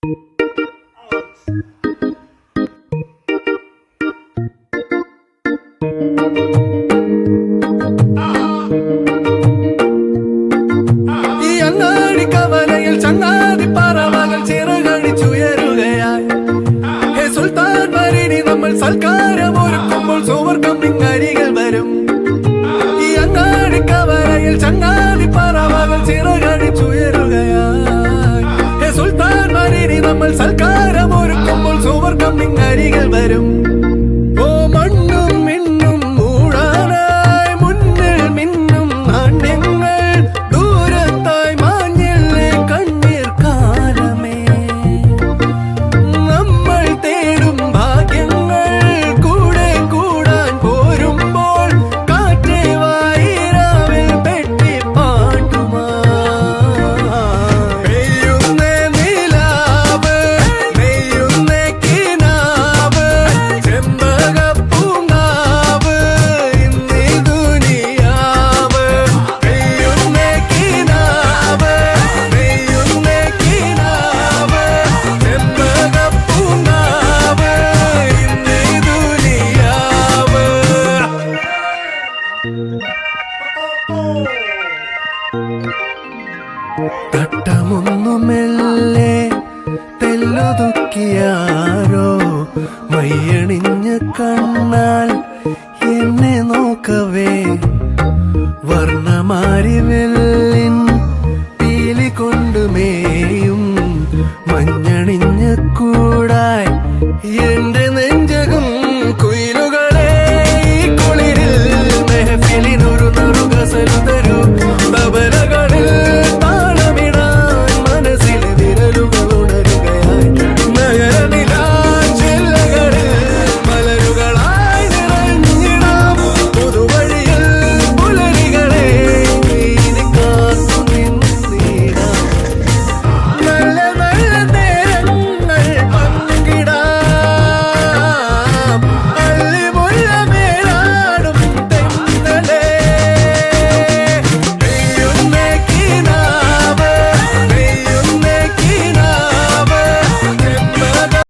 ഈ അങ്ങാടി കവലയിൽ ചങ്ങാതി പറവകൾ ചിറകടിച്ചുയരുകയായി. ഹേ സുൽത്താൻ മരിനി നമ്മൾ സൽക്കാരം ഒരുക്കുമ്പോൾ സുവർഗം ഇങ്ങരികൾ വരും. ഈ അങ്ങാടി കവലയിൽ ചങ്ങാതി പറവകൾ ചിറകടിച്ചുയരുകയായി. ഹേ സുൽത്താൻ മരിനി നമ്മൾ സൽക്കാരം ഒരുക്കുമ്പോൾ സുവർഗം ഇങ്ങരികൾ വരും. ഓ മണ്ണും മിന്നും മൂടാനായി മുന്നിൽ മിന്നും നാണ്യങ്ങൾ ദൂരത്തായി മാഞ്ഞില്ലേ കണ്ണീർ കാലമേ. നമ്മൾ തേടും ഭാഗ്യങ്ങൾ കൂടെ കൂടാൻ പോരുമ്പോൾ കാറ്റേ വായിരാവിൽ പെട്ടി പാട്ടുമാ. പെയ്യുന്നേ നിലാവ് നെയ്യുന്നേ കിനാവ് ചെമ്പകപ്പൂങ്കാവ് ഇന്നീ ദുനിയാവ്. പെയ്യുന്നേ കിനാവ് നെയ്യുന്നേ കിനാവ് ചെമ്പകപ്പൂങ്കാവ് ഇന്നീ ദുനിയാവ്. തട്ടമൊന്നു മെല്ലെ തെല്ലുതുക്കിയാരോ മയ്യണിഞ്ഞ കണ്ണാൽ എന്നെ നോക്കവേ. വർണ്ണമാരി വെല്ലിൻ പീലി കൊണ്ടുമേയും മഞ്ഞണിഞ്ഞ കൂടായി എന്റെ